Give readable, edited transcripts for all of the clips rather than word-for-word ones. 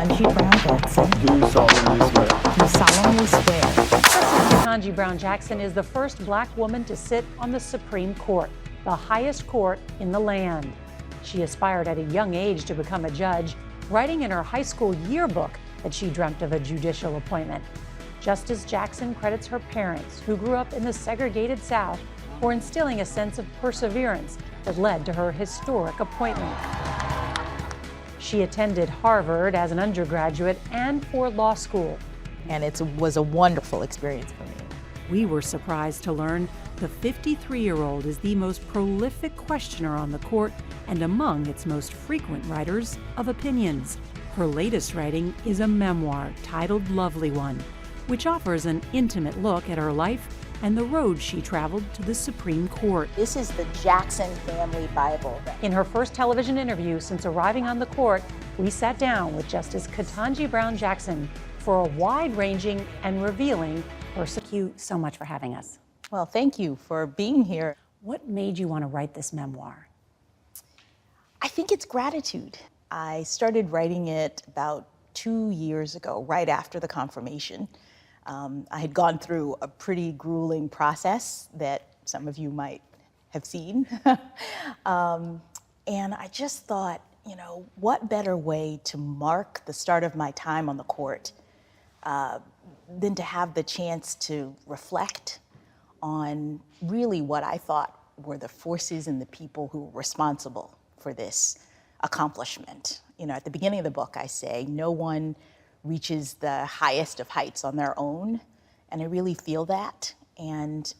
Ketanji Brown Jackson. Do solemnly swear. Do solemnly swear. Ketanji Brown Jackson is the first Black woman to sit on the Supreme Court, the highest court in the land. She aspired at a young age to become a judge, writing in her high school yearbook that she dreamt of a judicial appointment. Justice Jackson credits her parents, who grew up in the segregated South, for instilling a sense of perseverance that led to her historic appointment. She attended Harvard as an undergraduate and for law school. And it was a wonderful experience for me. We were surprised to learn the 53-year-old is the most prolific questioner on the court and among its most frequent writers of opinions. Her latest writing is a memoir titled Lovely One, which offers an intimate look at her life and the road she traveled to the Supreme Court. This is the Jackson Family Bible. In her first television interview since arriving on the court, we sat down with Justice Ketanji Brown Jackson for a wide-ranging and revealing person. Thank you so much for having us. Well, thank you for being here. What made you want to write this memoir? I think it's gratitude. I started writing it about 2 years ago, right after the confirmation. I had gone through a pretty grueling process that some of you might have seen. And I just thought, what better way to mark the start of my time on the court than to have the chance to reflect on really what I thought were the forces and the people who were responsible for this accomplishment. At the beginning of the book, I say, no one reaches the highest of heights on their own, and I really feel that. And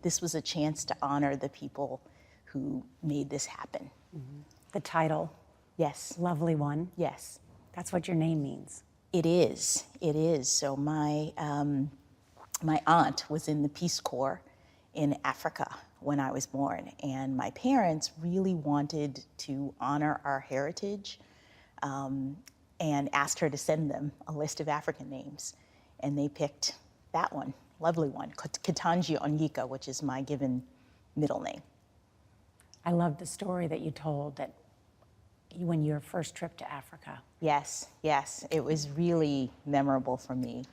this was a chance to honor the people who made this happen. Mm-hmm. The title. Yes. Lovely One. Yes. That's what your name means. It is. It is. So my aunt was in the Peace Corps in Africa when I was born, and my parents really wanted to honor our heritage and asked her to send them a list of African names. And they picked that one, Lovely One, Ketanji Onyeka, which is my given middle name. I love the story that you told that when your first trip to Africa. Yes, yes, it was really memorable for me.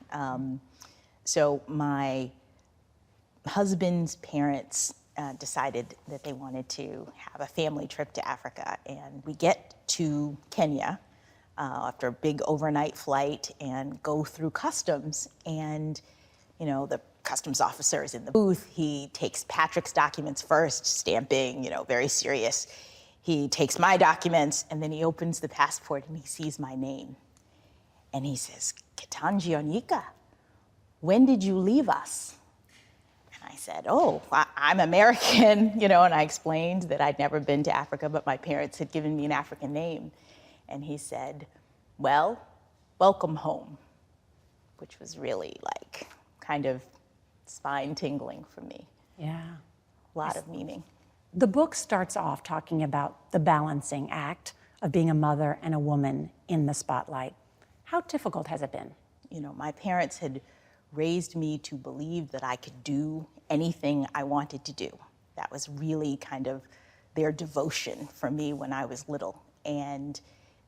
So my husband's parents decided that they wanted to have a family trip to Africa, and we get to Kenya after a big overnight flight and go through customs, and the customs officer is in the booth. He takes Patrick's documents first, stamping, very serious. He takes my documents, and then he opens the passport and he sees my name. And he says, Ketanji Onyeka, when did you leave us? And I said, I'm American, and I explained that I'd never been to Africa, but my parents had given me an African name. And he said, well, welcome home, which was really kind of spine tingling for me. Yeah. A lot of meaning. The book starts off talking about the balancing act of being a mother and a woman in the spotlight. How difficult has it been? My parents had raised me to believe that I could do anything I wanted to do. That was really kind of their devotion for me when I was little. And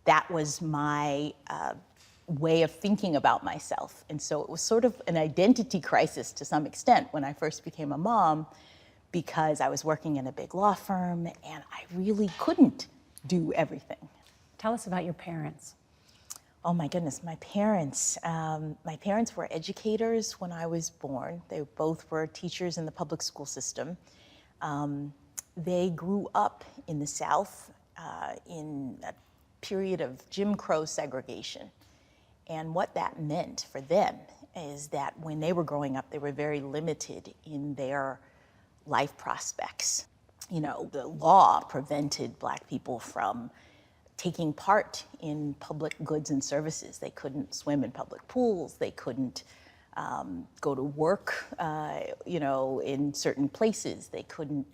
that was my way of thinking about myself. And so it was sort of an identity crisis to some extent when I first became a mom, because I was working in a big law firm and I really couldn't do everything. Tell us about your parents. Oh my goodness, my parents were educators when I was born. They both were teachers in the public school system. They grew up in the South in a period of Jim Crow segregation. And what that meant for them is that when they were growing up, they were very limited in their life prospects. The law prevented Black people from taking part in public goods and services. They couldn't swim in public pools. They couldn't go to work, in certain places. They couldn't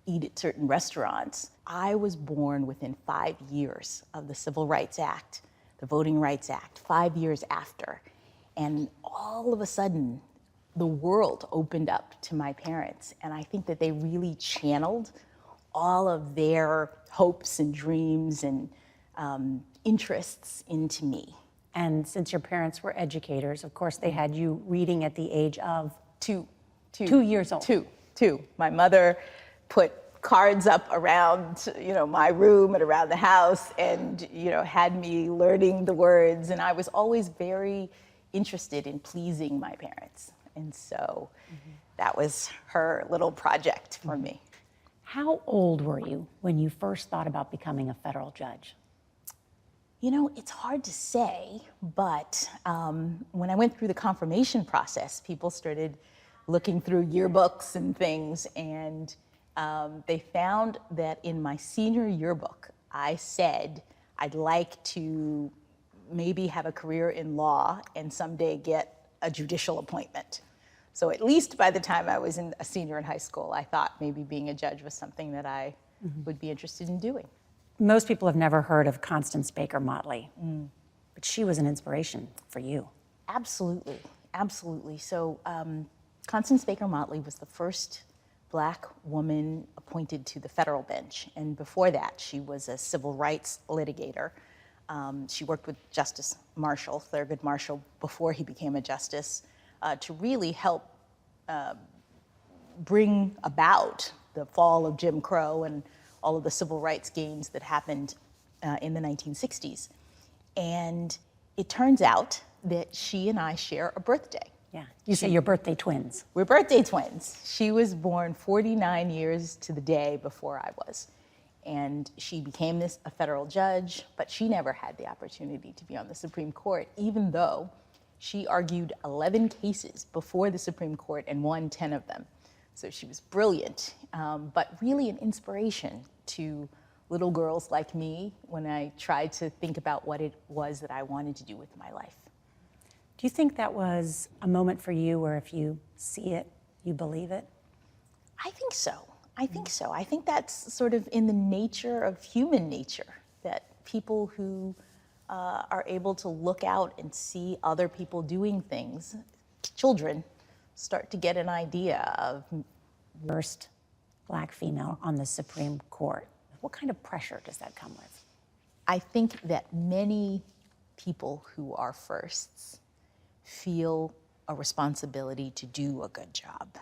eat at certain restaurants. I was born within 5 years of the Civil Rights Act, the Voting Rights Act, 5 years after. And all of a sudden, the world opened up to my parents. And I think that they really channeled all of their hopes and dreams and interests into me. And since your parents were educators, of course, they had you reading at the age of 2 years old. Two. My mother put cards up around, my room and around the house, and, had me learning the words. And I was always very interested in pleasing my parents. And so that was her little project for me. How old were you when you first thought about becoming a federal judge? It's hard to say, but when I went through the confirmation process, people started looking through yearbooks and things, and they found that in my senior yearbook, I said I'd like to maybe have a career in law and someday get a judicial appointment. So at least by the time I was a senior in high school, I thought maybe being a judge was something that I would be interested in doing. Most people have never heard of Constance Baker Motley, but she was an inspiration for you. Absolutely. So Constance Baker Motley was the first Black woman appointed to the federal bench. And before that, she was a civil rights litigator. She worked with Justice Marshall, Thurgood Marshall, before he became a justice, to really help bring about the fall of Jim Crow and all of the civil rights gains that happened in the 1960s. And it turns out that she and I share a birthday. Yeah, you say you're birthday twins. We're birthday twins. She was born 49 years to the day before I was. And she became a federal judge, but she never had the opportunity to be on the Supreme Court, even though she argued 11 cases before the Supreme Court and won 10 of them. So she was brilliant, but really an inspiration to little girls like me when I tried to think about what it was that I wanted to do with my life. Do you think that was a moment for you where if you see it, you believe it? I think so. I think that's sort of in the nature of human nature, that people who are able to look out and see other people doing things, children, start to get an idea of. First Black female on the Supreme Court. What kind of pressure does that come with? I think that many people who are firsts feel a responsibility to do a good job.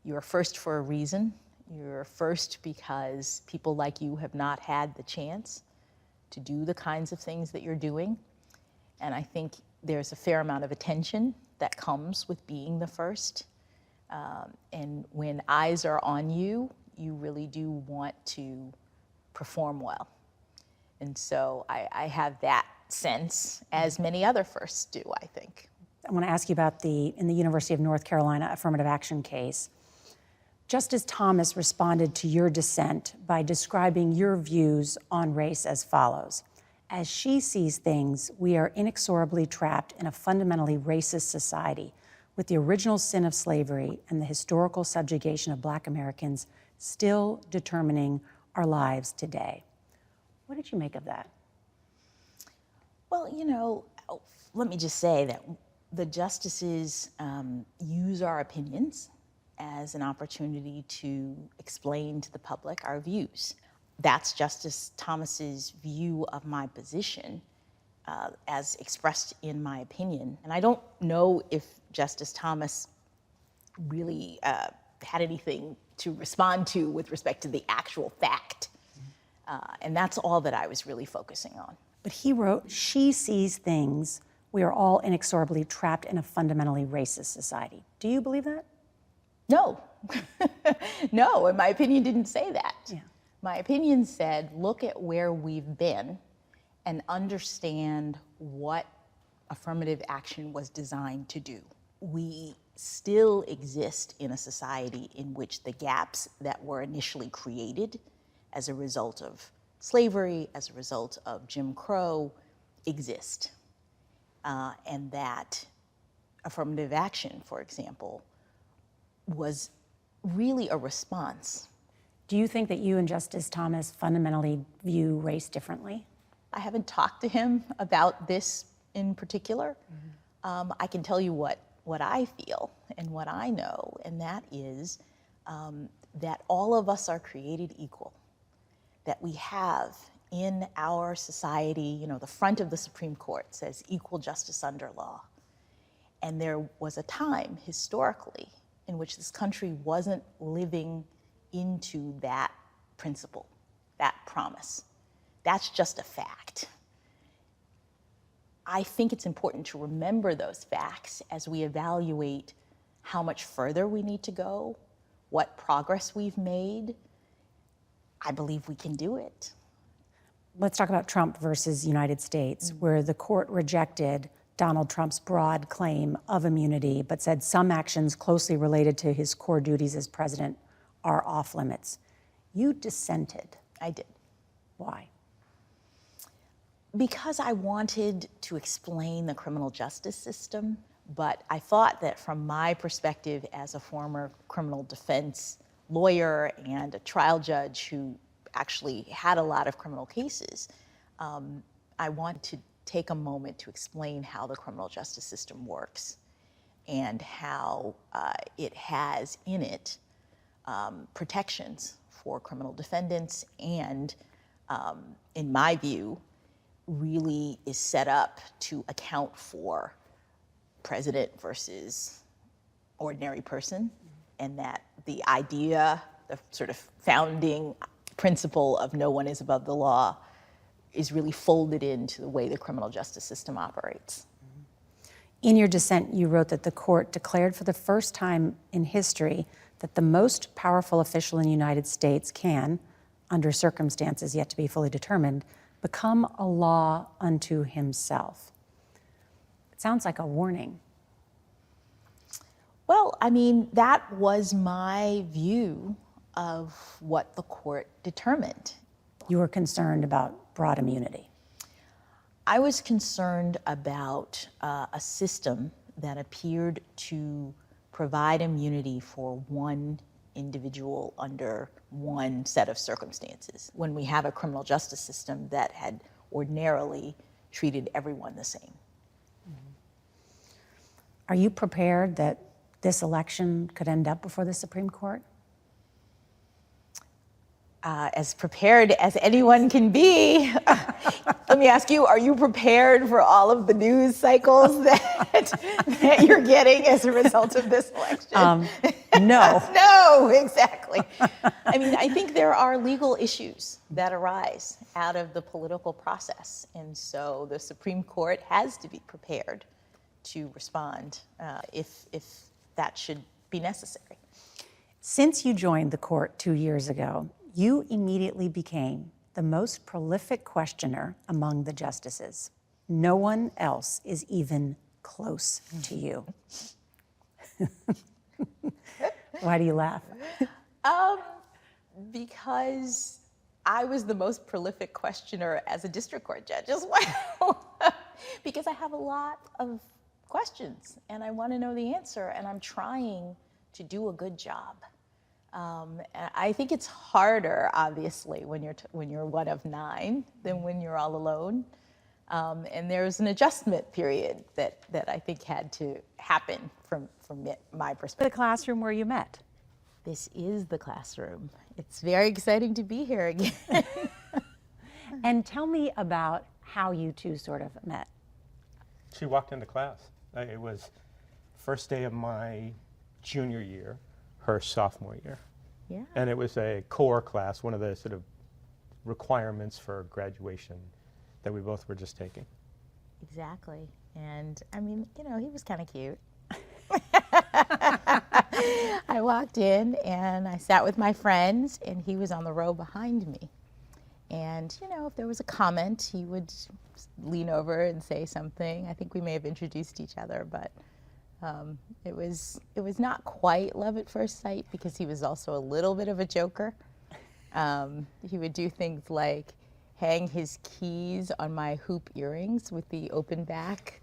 You're first for a reason. You're first because people like you have not had the chance to do the kinds of things that you're doing. And I think there's a fair amount of attention that comes with being the first. And when eyes are on you, you really do want to perform well. And so I have that sense, as many other firsts do, I think. I want to ask you about in the University of North Carolina affirmative action case. Justice Thomas responded to your dissent by describing your views on race as follows. As she sees things, we are inexorably trapped in a fundamentally racist society, with the original sin of slavery and the historical subjugation of Black Americans still determining our lives today. What did you make of that? Well, let me just say that the justices use our opinions as an opportunity to explain to the public our views. That's Justice Thomas's view of my position as expressed in my opinion. And I don't know if Justice Thomas really had anything to respond to with respect to the actual fact. And that's all that I was really focusing on. But he wrote, she sees things, we are all inexorably trapped in a fundamentally racist society. Do you believe that? No. No, and my opinion didn't say that. Yeah. My opinion said, look at where we've been and understand what affirmative action was designed to do. We still exist in a society in which the gaps that were initially created as a result of slavery, as a result of Jim Crow, exist. And that affirmative action, for example, was really a response. Do you think that you and Justice Thomas fundamentally view race differently? I haven't talked to him about this in particular. I can tell you what I feel and what I know, and that is that all of us are created equal, that we have in our society, the front of the Supreme Court says equal justice under law. And there was a time historically in which this country wasn't living into that principle, that promise. That's just a fact. I think it's important to remember those facts as we evaluate how much further we need to go, what progress we've made. I believe we can do it. Let's talk about Trump versus United States, where the court rejected Donald Trump's broad claim of immunity, but said some actions closely related to his core duties as president are off limits. You dissented. I did. Why? Because I wanted to explain the criminal justice system, but I thought that from my perspective as a former criminal defense lawyer and a trial judge who actually had a lot of criminal cases, I wanted to take a moment to explain how the criminal justice system works and how it has in it protections for criminal defendants and, in my view, really is set up to account for president versus ordinary person, and that the idea, the sort of founding principle of no one is above the law is really folded into the way the criminal justice system operates. In your dissent, you wrote that the court declared for the first time in history that the most powerful official in the United States can, under circumstances yet to be fully determined, become a law unto himself. It sounds like a warning. Well, I mean, that was my view of what the court determined. You were concerned about broad immunity. I was concerned about a system that appeared to provide immunity for one individual under one set of circumstances, when we have a criminal justice system that had ordinarily treated everyone the same. Are you prepared that this election could end up before the Supreme Court? As prepared as anyone can be. Let me ask you, are you prepared for all of the news cycles that you're getting as a result of this election? No. No, exactly. I mean, I think there are legal issues that arise out of the political process. And so the Supreme Court has to be prepared to respond if that should be necessary. Since you joined the court 2 years ago, you immediately became the most prolific questioner among the justices. No one else is even close to you. Why do you laugh? Because I was the most prolific questioner as a district court judge as well. Because I have a lot of questions and I want to know the answer, and I'm trying to do a good job. I think it's harder, obviously, when you're one of 9 than when you're all alone. And there's an adjustment period that I think had to happen from my perspective. The classroom where you met. This is the classroom. It's very exciting to be here again. And tell me about how you two sort of met. She walked into class. It was first day of my junior year, her sophomore year. Yeah. And it was a core class, one of the sort of requirements for graduation that we both were just taking. Exactly. And I mean, he was kind of cute. I walked in and I sat with my friends, and he was on the row behind me. And, if there was a comment, he would lean over and say something. I think we may have introduced each other, but it was not quite love at first sight, because he was also a little bit of a joker. He would do things like hang his keys on my hoop earrings with the open back.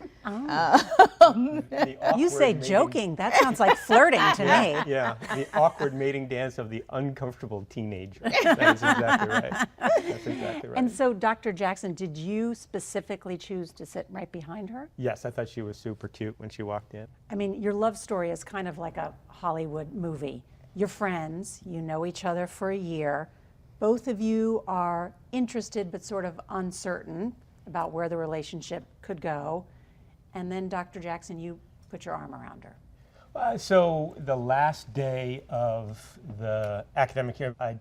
You say joking. That sounds like flirting to me. Yeah, the awkward mating dance of the uncomfortable teenager. That's exactly right. That's exactly right. And so, Dr. Jackson, did you specifically choose to sit right behind her? Yes, I thought she was super cute when she walked in. I mean, your love story is kind of like a Hollywood movie. You're friends, you know each other for a year, Both of you are interested but sort of uncertain about where the relationship could go. And then, Dr. Jackson, you put your arm around her. So the last day of the academic year, I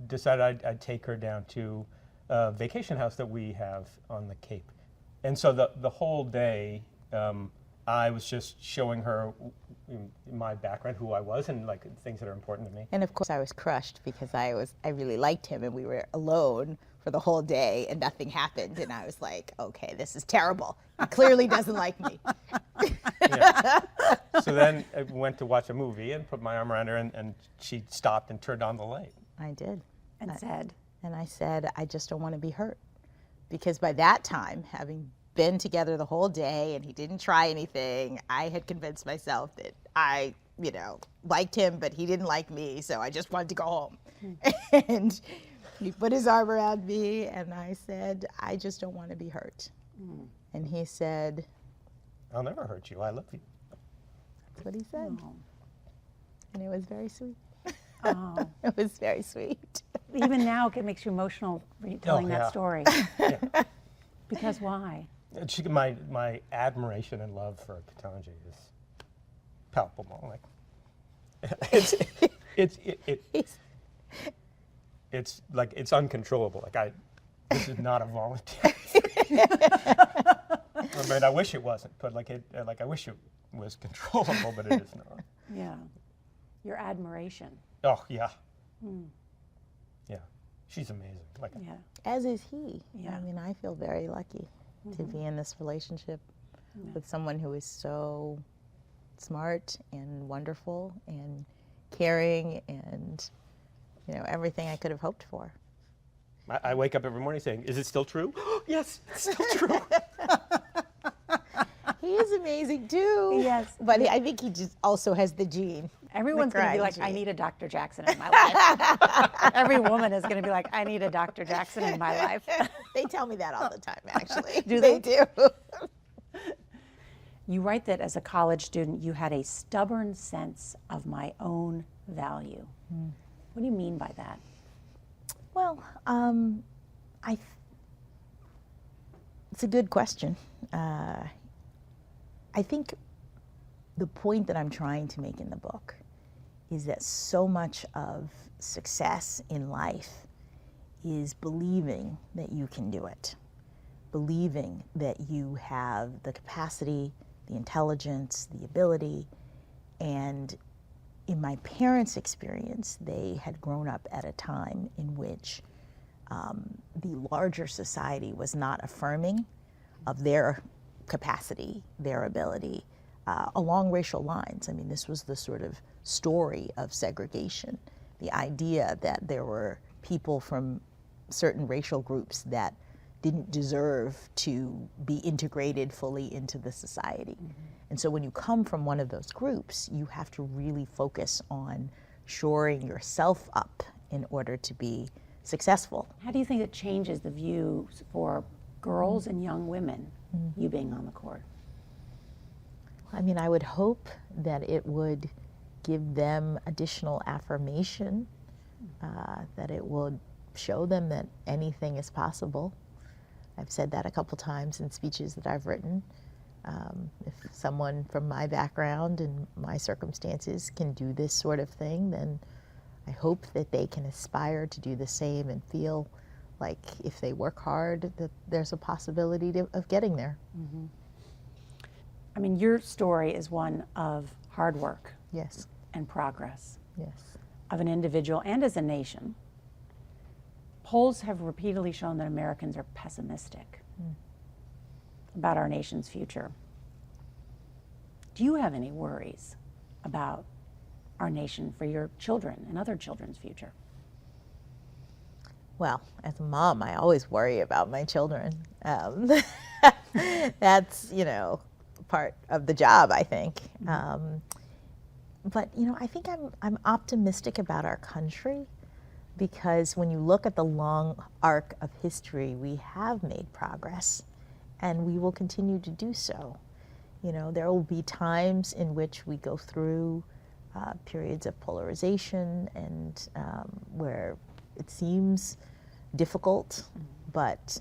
decided I'd take her down to a vacation house that we have on the Cape. And so the whole day, I was just showing her my background, who I was, and like things that are important to me. And of course I was crushed because I really liked him, and we were alone for the whole day and nothing happened, and I was like, okay, this is terrible. He clearly doesn't like me. Yeah. So then I went to watch a movie and put my arm around her, and she stopped and turned on the light. I did. And said? And I said, I just don't want to be hurt. Because by that time, having been together the whole day and he didn't try anything, I had convinced myself that I, liked him, but he didn't like me, so I just wanted to go home. And he put his arm around me, and I said, I just don't want to be hurt. And he said, I'll never hurt you. I love you. That's what he said. Oh. And it was very sweet. Oh. It was very sweet. Even now, it makes you emotional telling that yeah. story. Yeah. Because why? My admiration and love for Ketanji is palpable. Like, it's uncontrollable. Like this is not a volunteer. I mean, I wish it wasn't, but I wish it was controllable, but it is not. Yeah. Your admiration. Oh yeah. Yeah, she's amazing. Yeah. As is he. Yeah. I mean, I feel very lucky to be in this relationship with someone who is so smart and wonderful and caring and, everything I could have hoped for. I wake up every morning saying, "Is it still true?" Yes, it's still true. He is amazing too. Yes. But I think he just also has the gene. Everyone's going to be crying like, I gene. need a Dr. Jackson in my life. Every woman is going to be like, I need a Dr. Jackson in my life. They tell me that all the time, actually. Do they? They do. You write that as a college student, you had a stubborn sense of my own value. What do you mean by that? Well, it's a good question. I think the point that I'm trying to make in the book is that so much of success in life is believing that you can do it, believing that you have the capacity, the intelligence, the ability. And in my parents' experience, they had grown up at a time in which the larger society was not affirming of their capacity, their ability, along racial lines. I mean, this was the sort of story of segregation, the idea that there were people from certain racial groups that didn't deserve to be integrated fully into the society. And so when you come from one of those groups, you have to really focus on shoring yourself up in order to be successful. How do you think it changes the views for girls and young women, you being on the court? I mean, I would hope that it would give them additional affirmation, that it would show them that anything is possible. I've said that a couple times in speeches that I've written. If someone from my background and my circumstances can do this sort of thing, then I hope that they can aspire to do the same and feel like if they work hard, that there's a possibility of getting there. I mean, your story is one of hard work Yes, and progress yes. of an individual and as a nation. Polls have repeatedly shown that Americans are pessimistic about our nation's future. Do you have any worries about our nation for your children and other children's future? Well, as a mom, I always worry about my children. That's, part of the job, I think. But, I think I'm optimistic about our country because when you look at the long arc of history, we have made progress and we will continue to do so. There will be times in which we go through periods of polarization and where It seems difficult, but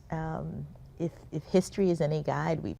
if history is any guide, we